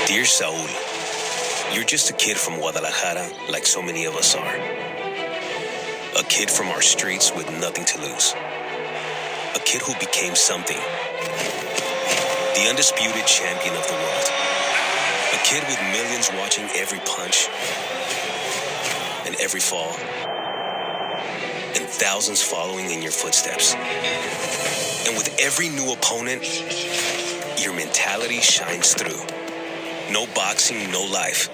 Dear Saul, you're just a kid from Guadalajara like so many of us are. A kid from our streets with nothing to lose. A kid who became something. The undisputed champion of the world. A kid with millions watching every punch and every fall. And thousands following in your footsteps. And with every new opponent, your mentality shines through. No boxing, no life.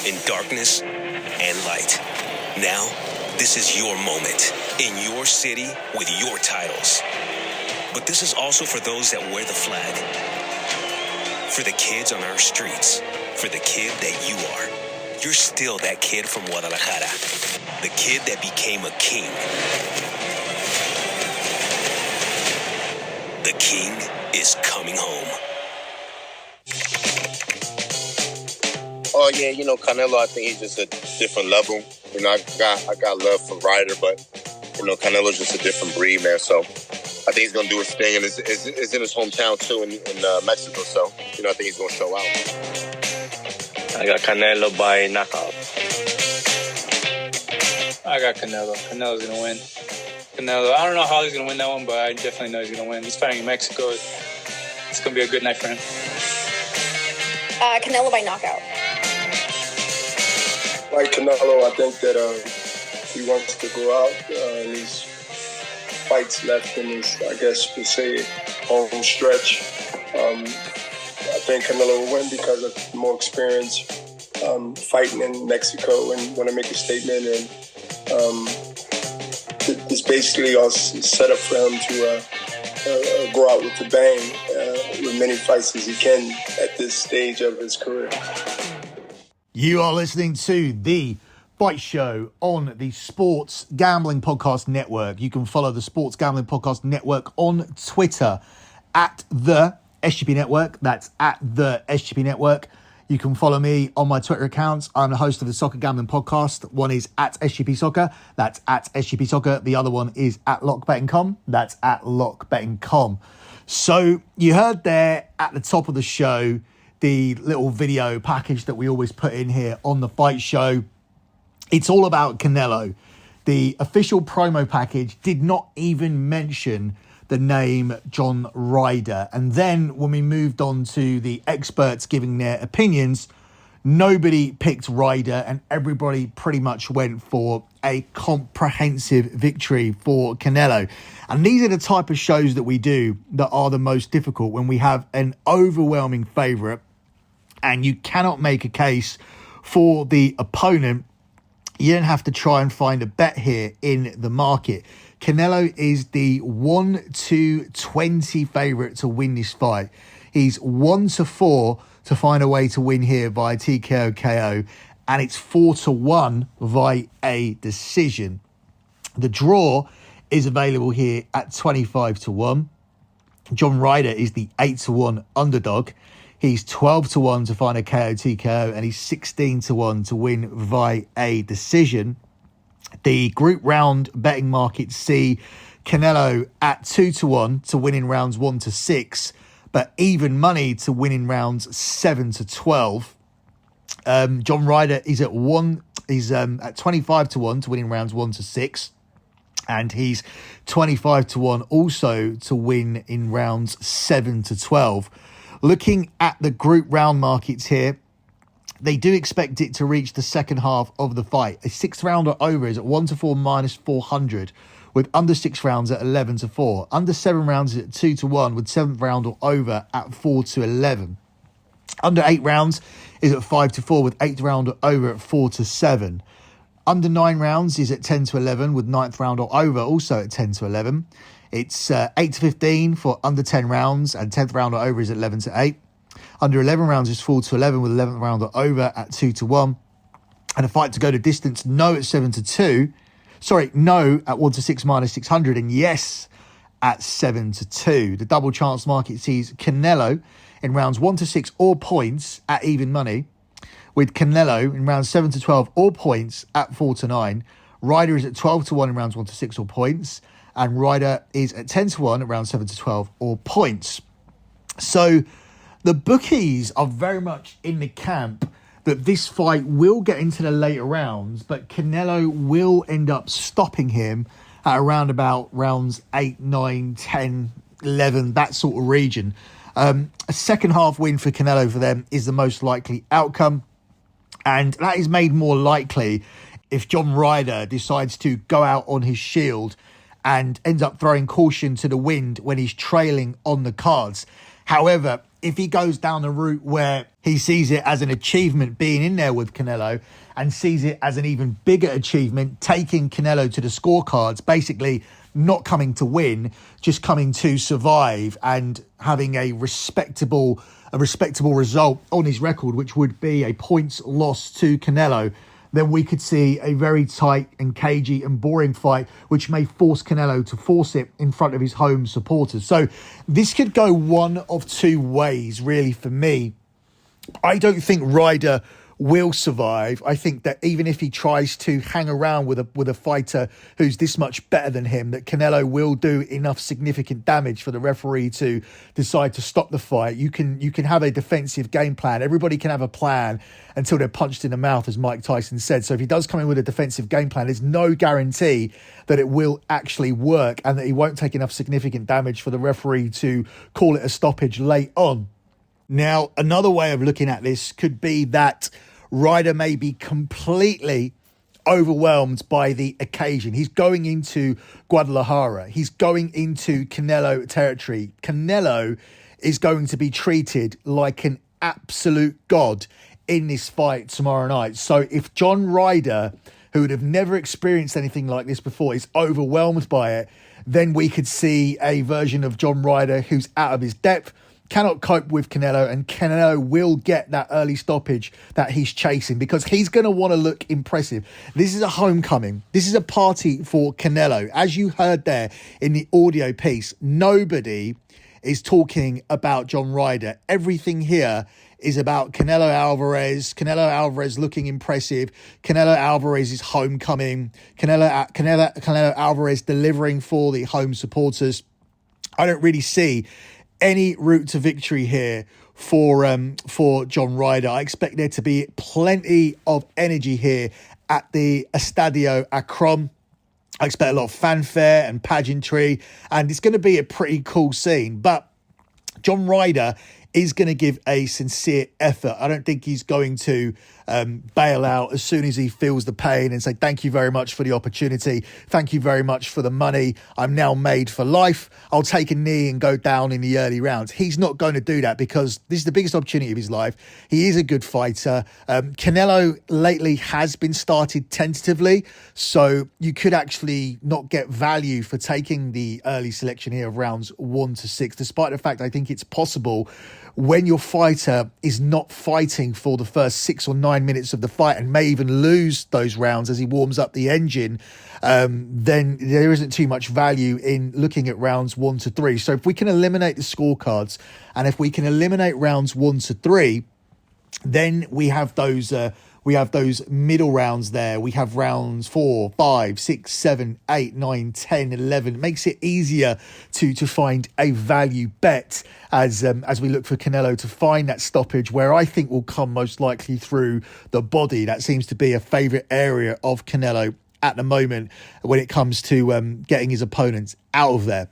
In darkness and light. Now, this is your moment. In your city, with your titles. But this is also for those that wear the flag. For the kids on our streets. For the kid that you are. You're still that kid from Guadalajara. The kid that became a king. The king is coming home. Oh yeah, Canelo, I think he's just a different level. I got love for Ryder, but Canelo's just a different breed, man. So I think he's gonna do his thing, and it's in his hometown too, in Mexico. So I think he's gonna show out. I got Canelo by knockout. I got Canelo. Canelo's gonna win. Canelo. I don't know how he's gonna win that one, but I definitely know he's gonna win. He's fighting in Mexico. It's gonna be a good night for him. Canelo by knockout. Like Canelo, I think that he wants to go out and he's fights left in his, I guess you could say, home stretch. I think Canelo will win because of more experience fighting in Mexico and want to make a statement. And it's basically all set up for him to go out with a bang with many fights as he can at this stage of his career. You are listening to The Fight Show on the Sports Gambling Podcast Network. You can follow the Sports Gambling Podcast Network on Twitter at the SGP Network. That's at the SGP Network. You can follow me on my Twitter accounts. I'm the host of the Soccer Gambling Podcast. One is at SGP Soccer. That's at SGP Soccer. The other one is at LockBetting.com. That's at LockBetting.com. So you heard there at the top of the show the little video package that we always put in here on the Fight Show. It's all about Canelo. The official promo package did not even mention the name John Ryder. And then when we moved on to the experts giving their opinions, nobody picked Ryder and everybody pretty much went for a comprehensive victory for Canelo. And these are the type of shows that we do that are the most difficult when we have an overwhelming favourite and you cannot make a case for the opponent. You don't have to try and find a bet here in the market. Canelo is the 1-20 favourite to win this fight. He's 1-4 to find a way to win here via TKO KO, and it's 4-1 via a decision. The draw is available here at 25-1. John Ryder is the 8-1 underdog. He's 12-1 to find a KO TKO, and he's 16-1 to win via a decision. The group round betting markets see Canelo at 2-1 to win in rounds 1-6, but even money to win in rounds 7-12. John Ryder is at 25-1 to win in rounds 1-6, and he's 25-1 also to win in rounds 7-12. Looking at the group round markets here, they do expect it to reach the second half of the fight. A 6-rounder over is at 1-4 minus 400, with under 6 rounds at 11-4. Under 7 rounds is at 2-1, with 7th rounder over at 4-11. Under 8 rounds is at 5-4, with 8th rounder over at 4-7. Under 9 rounds is at 10-11, with 9th rounder over also at 10-11. It's 8-15 for under 10 rounds, and 10th rounder over is at 11-8. Under 11 rounds is 4-11, with 11th rounder over at 2-1. And a fight to go to distance, no at 7-2. Sorry, no at 1-6 minus 600, and yes at 7-2. The double chance market sees Canelo in rounds 1-6 or points at even money, with Canelo in rounds 7-12 or points at 4-9. Ryder is at 12-1 in rounds 1-6 or points, and Ryder is at 10-1 at rounds 7-12 or points. So The bookies are very much in the camp that this fight will get into the later rounds, but Canelo will end up stopping him at around about rounds 8, 9, 10, 11, that sort of region. A second half win for Canelo for them is the most likely outcome. And that is made more likely if John Ryder decides to go out on his shield and ends up throwing caution to the wind when he's trailing on the cards. However, if he goes down the route where he sees it as an achievement being in there with Canelo and sees it as an even bigger achievement, taking Canelo to the scorecards, basically not coming to win, just coming to survive and having a respectable result on his record, which would be a points loss to Canelo, then we could see a very tight and cagey and boring fight, which may force Canelo to force it in front of his home supporters. So this could go one of two ways, really, for me. I don't think Ryder will survive. I think that even if he tries to hang around with a fighter who's this much better than him, that Canelo will do enough significant damage for the referee to decide to stop the fight. You can have a defensive game plan. Everybody can have a plan until they're punched in the mouth, as Mike Tyson said. So if he does come in with a defensive game plan, there's no guarantee that it will actually work and that he won't take enough significant damage for the referee to call it a stoppage late on. Now, another way of looking at this could be that Ryder may be completely overwhelmed by the occasion. He's going into Guadalajara. He's going into Canelo territory. Canelo is going to be treated like an absolute god in this fight tomorrow night. So if John Ryder, who would have never experienced anything like this before, is overwhelmed by it, then we could see a version of John Ryder who's out of his depth, cannot cope with Canelo, and Canelo will get that early stoppage that he's chasing because he's going to want to look impressive. This is a homecoming. This is a party for Canelo. As you heard there in the audio piece, nobody is talking about John Ryder. Everything here is about Canelo Alvarez looking impressive, Canelo Alvarez's homecoming, Canelo Alvarez delivering for the home supporters. I don't really see any route to victory here for John Ryder. I expect there to be plenty of energy here at the Estadio Akron. I expect a lot of fanfare and pageantry, and it's going to be a pretty cool scene. But John Ryder is going to give a sincere effort. I don't think he's going to bail out as soon as he feels the pain and say, thank you very much for the opportunity. Thank you very much for the money. I'm now made for life. I'll take a knee and go down in the early rounds. He's not going to do that because this is the biggest opportunity of his life. He is a good fighter. Canelo lately has been started tentatively, so you could actually not get value for taking the early selection here of rounds 1 to 6, despite the fact I think it's possible when your fighter is not fighting for the first 6 or 9 minutes of the fight and may even lose those rounds as he warms up the engine, then there isn't too much value in looking at rounds 1 to 3. So if we can eliminate the scorecards and if we can eliminate rounds 1 to 3, then we have those middle rounds there. We have rounds 4, 5, 6, 7, 8, 9, 10, 11. It makes it easier to find a value bet as we look for Canelo to find that stoppage, where I think will come most likely through the body. That seems to be a favourite area of Canelo at the moment when it comes to getting his opponents out of there.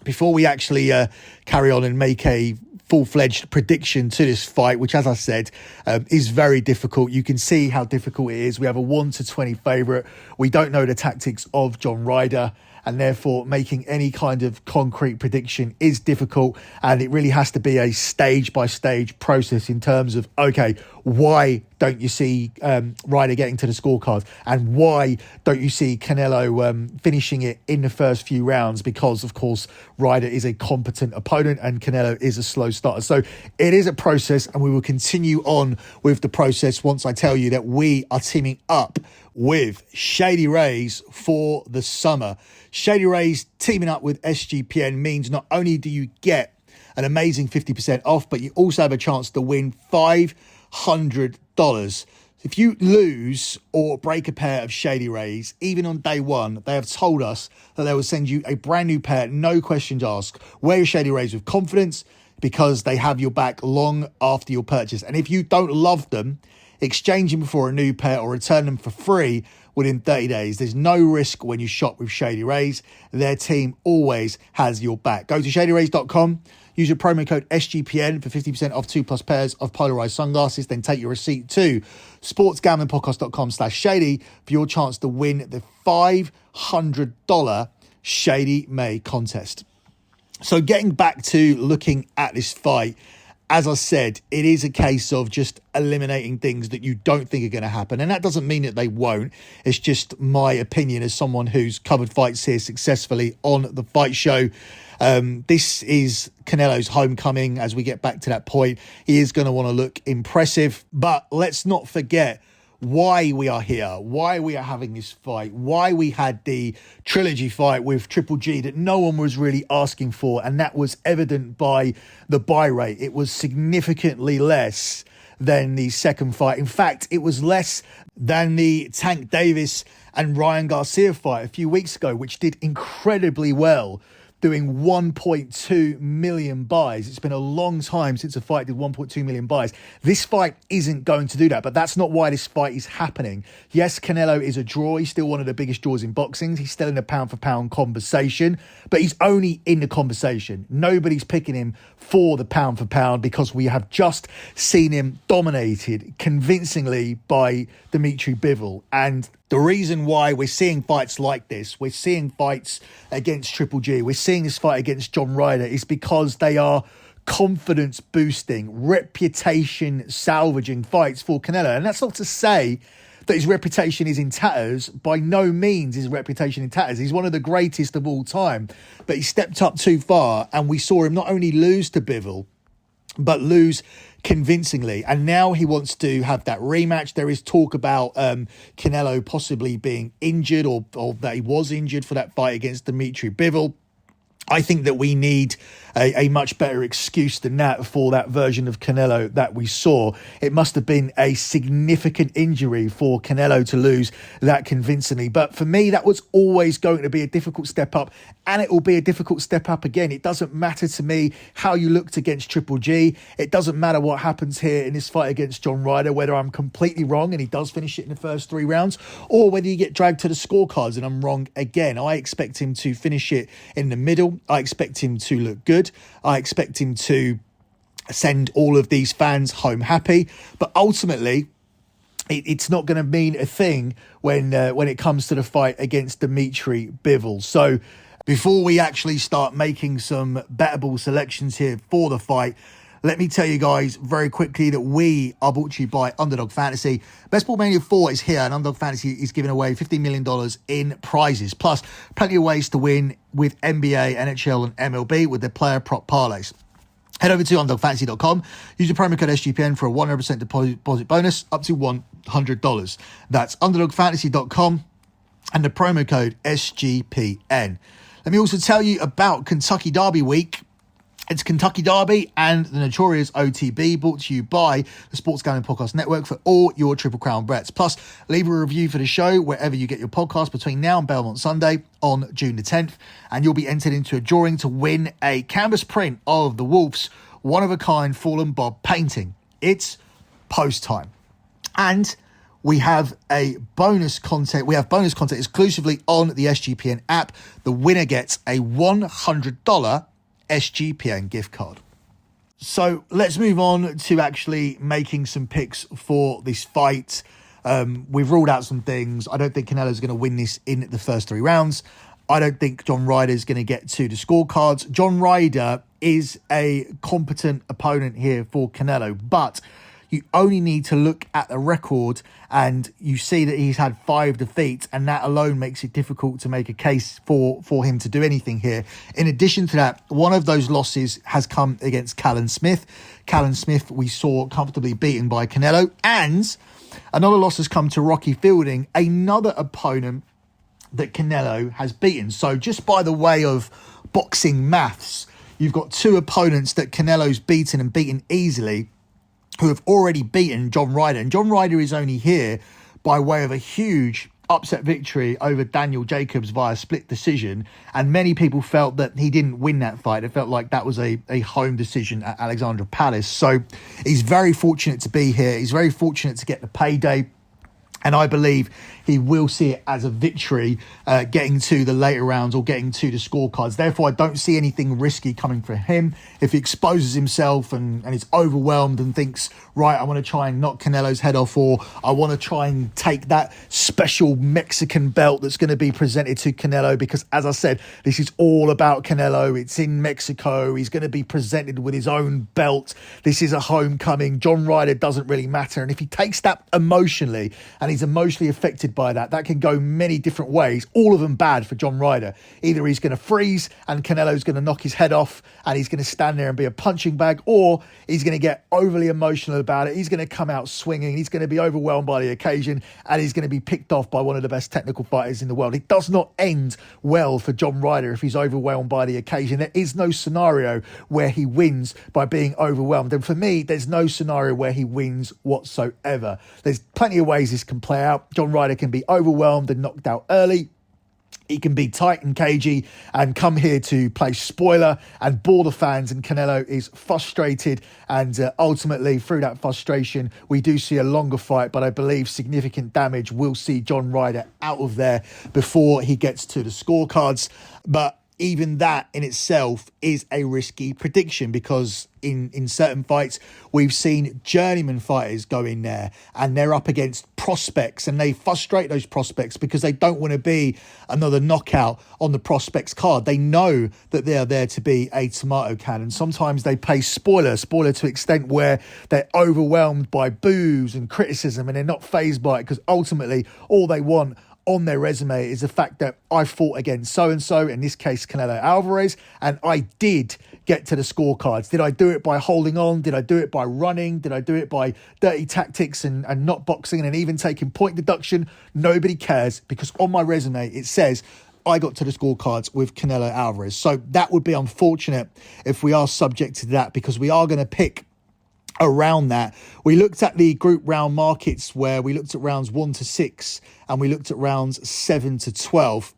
Before we actually carry on and make a full-fledged prediction to this fight, which, as I said, is very difficult. You can see how difficult it is. We have a 1 to 20 favourite. We don't know the tactics of John Ryder, and therefore making any kind of concrete prediction is difficult, and it really has to be a stage-by-stage process in terms of, okay, why don't you see Ryder getting to the scorecards, and why don't you see Canelo finishing it in the first few rounds? Because, of course, Ryder is a competent opponent and Canelo is a slow starter. So it is a process, and we will continue on with the process once I tell you that we are teaming up with Shady Rays for the summer. Shady Rays teaming up with SGPN means not only do you get an amazing 50% off, but you also have a chance to win $500. If you lose or break a pair of Shady Rays, even on day one, they have told us that they will send you a brand new pair, no questions asked. Wear your Shady Rays with confidence, because they have your back long after your purchase. And if you don't love them, exchange them for a new pair or return them for free within 30 days. There's no risk when you shop with Shady Rays. Their team always has your back. Go to shadyrays.com. Use your promo code SGPN for 50% off 2+ pairs of polarized sunglasses. Then take your receipt to sportsgamblingpodcast.com/shady for your chance to win the $500 Shady May contest. So getting back to looking at this fight, as I said, it is a case of just eliminating things that you don't think are going to happen. And that doesn't mean that they won't. It's just my opinion as someone who's covered fights here successfully on the Fight Show. This is Canelo's homecoming. As we get back to that point, he is going to want to look impressive. But let's not forget why we are here, why we are having this fight, why we had the trilogy fight with Triple G that no one was really asking for, and that was evident by the buy rate. It was significantly less than the second fight. In fact, it was less than the Tank Davis and Ryan Garcia fight a few weeks ago, which did incredibly well, doing 1.2 million buys. It's been a long time since a fight did 1.2 million buys. This fight isn't going to do that, but that's not why this fight is happening. Yes, Canelo is a draw. He's still one of the biggest draws in boxing. He's still in the pound-for-pound conversation, but he's only in the conversation. Nobody's picking him for the pound-for-pound because we have just seen him dominated convincingly by Dimitri Bivol. And the reason why we're seeing fights like this, we're seeing fights against Triple G, we're seeing this fight against John Ryder, is because they are confidence boosting, reputation salvaging fights for Canelo. And that's not to say that his reputation is in tatters. By no means is his reputation in tatters. He's one of the greatest of all time, but he stepped up too far, and we saw him not only lose to Bivol, but lose convincingly. And now he wants to have that rematch. There is talk about Canelo possibly being injured or that he was injured for that fight against Dimitri Bivol. I think that we need a much better excuse than that for that version of Canelo that we saw. It must have been a significant injury for Canelo to lose that convincingly. But for me, that was always going to be a difficult step up, and it will be a difficult step up again. It doesn't matter to me how you looked against Triple G. It doesn't matter what happens here in this fight against John Ryder, whether I'm completely wrong and he does finish it in the first 3 rounds, or whether you get dragged to the scorecards and I'm wrong again. I expect him to finish it in the middle. I expect him to look good. I expect him to send all of these fans home happy. But ultimately, it's not going to mean a thing when it comes to the fight against Dimitri Bivol. So before we actually start making some bettable selections here for the fight, let me tell you guys very quickly that we are brought to you by Underdog Fantasy. Best Ball Mania 4 is here, and Underdog Fantasy is giving away $15 million in prizes, plus plenty of ways to win with NBA, NHL, and MLB with their player prop parlays. Head over to underdogfantasy.com. Use your promo code SGPN for a 100% deposit bonus up to $100. That's underdogfantasy.com and the promo code SGPN. Let me also tell you about Kentucky Derby Week. It's Kentucky Derby and the Notorious OTB, brought to you by the Sports Gambling Podcast Network for all your Triple Crown bets. Plus, leave a review for the show wherever you get your podcast between now and Belmont Sunday on June the 10th, and you'll be entered into a drawing to win a canvas print of the Wolves' one-of-a-kind Fallen Bob painting. It's post time. And we have a bonus content. We have bonus content exclusively on the SGPN app. The winner gets a $100 SGPN gift card. So let's move on to actually making some picks for this fight. We've ruled out some things. I don't think Canelo's going to win this in the first 3 rounds. I don't think John Ryder's going to get to the scorecards. John Ryder is a competent opponent here for Canelo, but you only need to look at the record and you see that he's had 5 defeats, and that alone makes it difficult to make a case for him to do anything here. In addition to that, one of those losses has come against Callum Smith. Callum Smith we saw comfortably beaten by Canelo, and another loss has come to Rocky Fielding, another opponent that Canelo has beaten. So just by the way of boxing maths, you've got 2 opponents that Canelo's beaten and beaten easily, who have already beaten John Ryder. And John Ryder is only here by way of a huge upset victory over Daniel Jacobs via split decision, and many people felt that he didn't win that fight. It felt like that was a home decision at Alexandra Palace. So he's very fortunate to be here. He's very fortunate to get the payday. And I believe he will see it as a victory, getting to the later rounds or getting to the scorecards. Therefore, I don't see anything risky coming for him. If he exposes himself and is overwhelmed and thinks, right, I want to try and knock Canelo's head off, or I want to try and take that special Mexican belt that's going to be presented to Canelo, because as I said, this is all about Canelo. It's in Mexico. He's going to be presented with his own belt. This is a homecoming. John Ryder doesn't really matter. And if he takes that emotionally and he's emotionally affected by that, that can go many different ways, all of them bad for John Ryder. Either he's going to freeze and Canelo's going to knock his head off and he's going to stand there and be a punching bag, or he's going to get overly emotional about it. He's going to come out swinging. He's going to be overwhelmed by the occasion and he's going to be picked off by one of the best technical fighters in the world. It does not end well for John Ryder if he's overwhelmed by the occasion. There is no scenario where he wins by being overwhelmed. And for me, there's no scenario where he wins whatsoever. There's plenty of ways this can play out. John Ryder can be overwhelmed and knocked out early. He can be tight and cagey and come here to play spoiler and bore the fans, and Canelo is frustrated, and ultimately through that frustration we do see a longer fight, but I believe significant damage will see John Ryder out of there before he gets to the scorecards. But even that in itself is a risky prediction, because in certain fights we've seen journeyman fighters go in there and they're up against prospects, and they frustrate those prospects because they don't want to be another knockout on the prospects card. They know that they are there to be a tomato can, and sometimes they play spoiler to an extent where they're overwhelmed by boos and criticism and they're not fazed by it, because ultimately all they want on their resume is the fact that I fought against so-and-so, in this case Canelo Alvarez, and I did get to the scorecards. Did I do it by holding on? Did I do it by running? Did I do it by dirty tactics and not boxing and even taking point deduction? Nobody cares, because on my resume it says I got to the scorecards with Canelo Alvarez. So that would be unfortunate if we are subject to that, because we are going to pick around that. We looked at the group round markets where we looked at rounds 1 to 6 and we looked at rounds 7 to 12.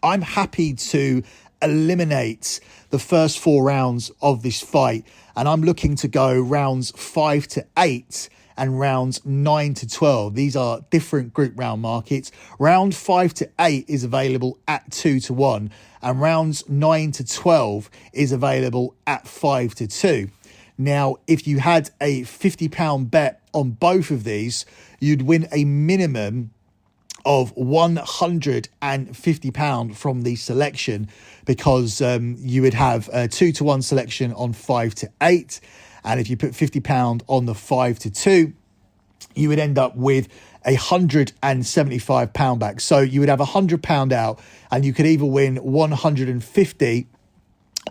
I'm happy to eliminate the first 4 rounds of this fight, and I'm looking to go rounds 5 to 8 and rounds 9 to 12. These are different group round markets. Round 5 to 8 is available at 2 to 1, and rounds 9 to 12 is available at 5 to 2. Now, if you had a £50 bet on both of these, you'd win a minimum of £150 from the selection, because you would have a 2 to 1 selection on 5 to 8. And if you put £50 on the 5 to 2, you would end up with £175 back. So you would have £100 out, and you could either win 150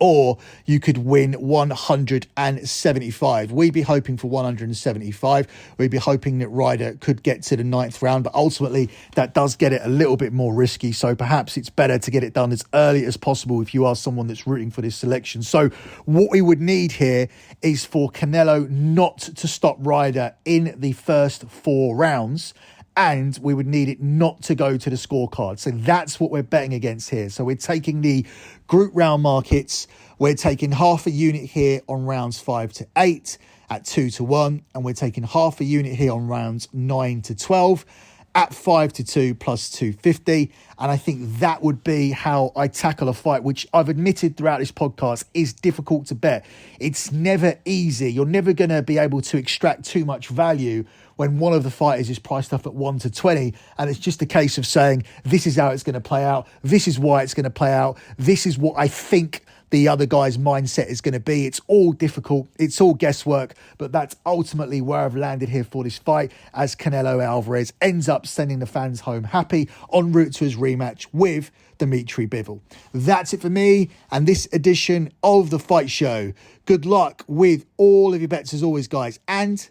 or you could win 175. We'd be hoping for 175. We'd be hoping that Ryder could get to the 9th round, but ultimately that does get it a little bit more risky. So perhaps it's better to get it done as early as possible if you are someone that's rooting for this selection. So what we would need here is for Canelo not to stop Ryder in the first 4 rounds, and we would need it not to go to the scorecard. So that's what we're betting against here. So we're taking the group round markets. We're taking half a unit here on rounds 5 to 8 at 2 to 1. And we're taking half a unit here on rounds 9 to 12 at 5 to 2 plus 250. And I think that would be how I tackle a fight, which I've admitted throughout this podcast is difficult to bet. It's never easy. You're never going to be able to extract too much value when one of the fighters is priced up at 1 to 20, and it's just a case of saying, this is how it's going to play out, this is why it's going to play out, this is what I think the other guy's mindset is going to be. It's all difficult, it's all guesswork, but that's ultimately where I've landed here for this fight, as Canelo Alvarez ends up sending the fans home happy en route to his rematch with Dimitri Bivol. That's it for me and this edition of The Fight Show. Good luck with all of your bets as always, guys, and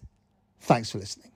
thanks for listening.